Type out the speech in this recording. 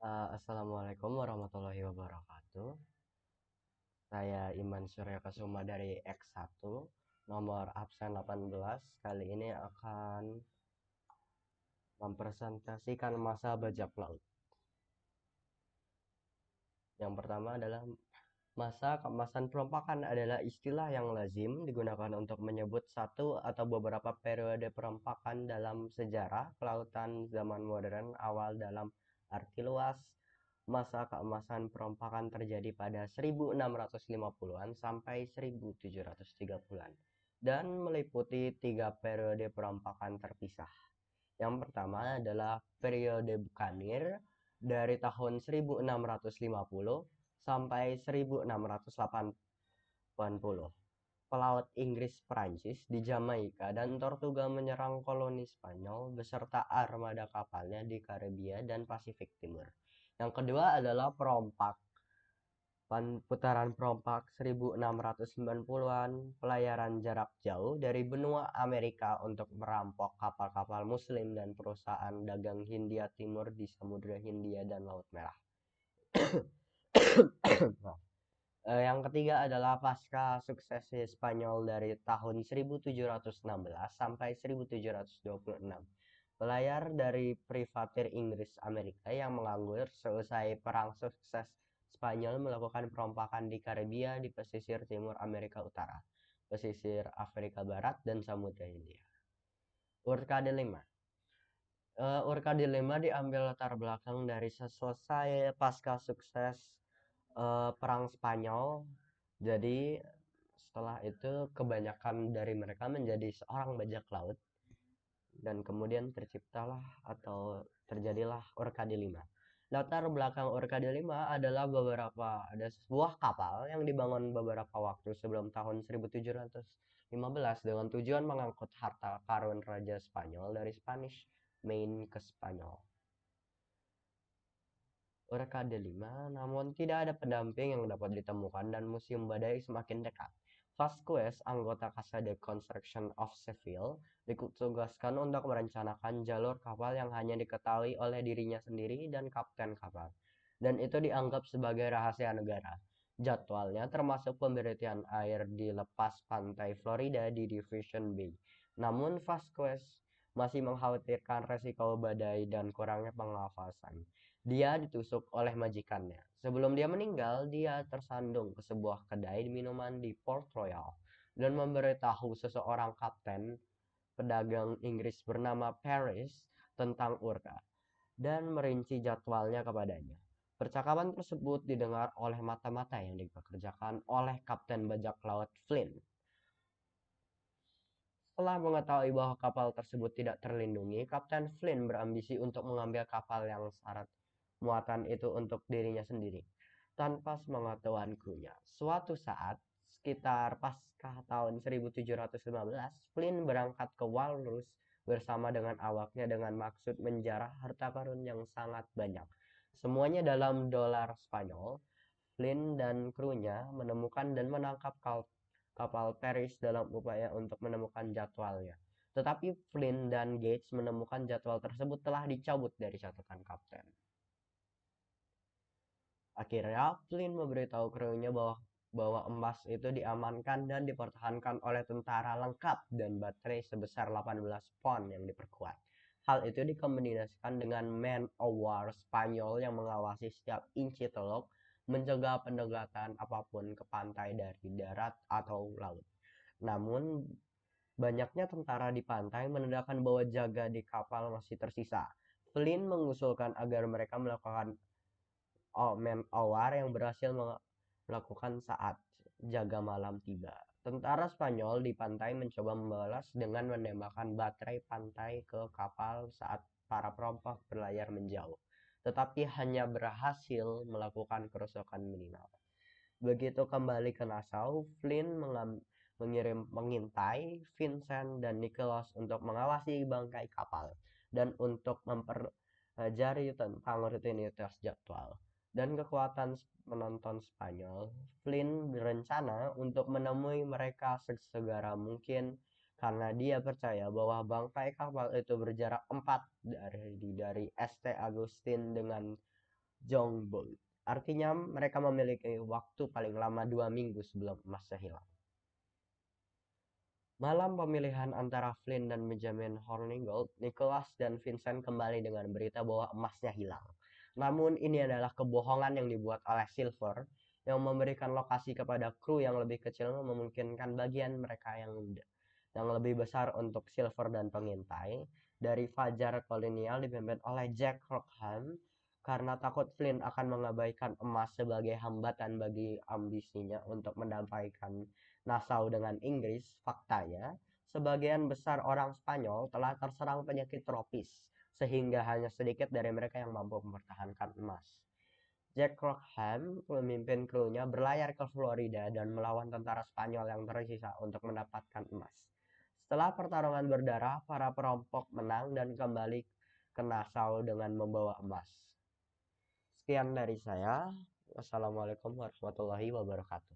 Assalamualaikum warahmatullahi wabarakatuh. Saya Iman Surya Kasuma dari X1, nomor absen 18. Kali ini akan mempresentasikan masa bajak laut. Yang pertama adalah masa keemasan perompakan adalah istilah yang lazim digunakan untuk menyebut satu atau beberapa periode perompakan dalam sejarah kelautan zaman modern awal dalam arti luas. Masa keemasan perompakan terjadi pada 1650-an sampai 1730-an dan meliputi 3 periode perompakan terpisah. Yang pertama adalah periode Bukanir dari tahun 1650 sampai 1680. Pelaut Inggris Prancis di Jamaika dan Tortuga menyerang koloni Spanyol beserta armada kapalnya di Karibia dan Pasifik Timur. Yang kedua adalah perompak. Putaran perompak 1690-an, pelayaran jarak jauh dari benua Amerika untuk merampok kapal-kapal muslim dan perusahaan dagang Hindia Timur di Samudra Hindia dan Laut Merah. Yang ketiga adalah pasca suksesi Spanyol dari tahun 1716 sampai 1726. Pelayar dari privatir Inggris Amerika yang menganggur seusai perang sukses Spanyol melakukan perompakan di Karibia, di pesisir timur Amerika Utara, pesisir Afrika Barat, dan Samudra Hindia. Urkade 5. Urkade 5 diambil latar belakang dari selesai pasca sukses perang Spanyol. Jadi setelah itu kebanyakan dari mereka menjadi seorang bajak laut dan kemudian terciptalah atau terjadilah Orkade 5. Latar belakang Orkade 5 adalah ada sebuah kapal yang dibangun beberapa waktu sebelum tahun 1715 dengan tujuan mengangkut harta karun Raja Spanyol dari Spanish Main ke Spanyol. Orkade 5, namun tidak ada pendamping yang dapat ditemukan dan musim badai semakin dekat. Vasquez, anggota Casa de Construction of Seville, ditugaskan untuk merencanakan jalur kapal yang hanya diketahui oleh dirinya sendiri dan kapten kapal, dan itu dianggap sebagai rahasia negara. Jadwalnya termasuk pemberhentian air di lepas pantai Florida di Division Bay. Namun Vasquez masih mengkhawatirkan resiko badai dan kurangnya pengawasan. Dia ditusuk oleh majikannya. Sebelum dia meninggal, dia tersandung ke sebuah kedai minuman di Port Royal dan memberitahu seseorang kapten pedagang Inggris bernama Paris tentang Urka dan merinci jadwalnya kepadanya. Percakapan tersebut didengar oleh mata-mata yang dipekerjakan oleh Kapten Bajak Laut Flynn. Setelah mengetahui bahwa kapal tersebut tidak terlindungi, Kapten Flynn berambisi untuk mengambil kapal yang syarat muatan itu untuk dirinya sendiri, tanpa sepengetahuan krunya. Suatu saat, sekitar pasca tahun 1715, Flynn berangkat ke Walrus bersama dengan awaknya dengan maksud menjarah harta karun yang sangat banyak. Semuanya dalam dolar Spanyol. Flynn dan krunya menemukan dan menangkap kapal Paris dalam upaya untuk menemukan jadwalnya. Tetapi Flynn dan Gates menemukan jadwal tersebut telah dicabut dari catatan kapten. Akhirnya Flynn memberitahu krunya bahwa emas itu diamankan dan dipertahankan oleh tentara lengkap dan baterai sebesar 18 pon yang diperkuat. Hal itu dikombinasikan dengan man of war Spanyol yang mengawasi setiap inci teluk, mencegah pendekatan apapun ke pantai dari darat atau laut. Namun, banyaknya tentara di pantai menandakan bahwa jaga di kapal masih tersisa. Flynn mengusulkan agar mereka melakukan man of war yang berhasil melakukan saat jaga malam tiba. Tentara Spanyol di pantai mencoba membalas dengan menembakkan baterai pantai ke kapal saat para perompak berlayar menjauh, tetapi hanya berhasil melakukan kerusakan minimal. Begitu kembali ke Nassau, Flynn mengirim pengintai Vincent dan Nicholas untuk mengawasi bangkai kapal dan untuk mempelajari tentang rutinitas jadwal dan kekuatan penonton Spanyol. Flynn berencana untuk menemui mereka sesegera mungkin karena dia percaya bahwa bangkai kapal itu berjarak 4 dari St. Augustine dengan Jongbol. Artinya mereka memiliki waktu paling lama 2 minggu sebelum emasnya hilang. Malam pemilihan antara Flynn dan Benjamin Hornigold, Nicholas dan Vincent kembali dengan berita bahwa emasnya hilang. Namun ini adalah kebohongan yang dibuat oleh Silver yang memberikan lokasi kepada kru yang lebih kecil memungkinkan bagian mereka yang lebih besar untuk Silver dan pengintai dari Fajar Kolonial dipimpin oleh Jack Rockham karena takut Flynn akan mengabaikan emas sebagai hambatan bagi ambisinya untuk mendamaikan Nassau dengan Inggris. Faktanya, sebagian besar orang Spanyol telah terserang penyakit tropis, sehingga hanya sedikit dari mereka yang mampu mempertahankan emas. Jack Rockham memimpin krunya berlayar ke Florida dan melawan tentara Spanyol yang tersisa untuk mendapatkan emas. Setelah pertarungan berdarah, para perampok menang dan kembali ke Nassau dengan membawa emas. Sekian dari saya. Wassalamualaikum warahmatullahi wabarakatuh.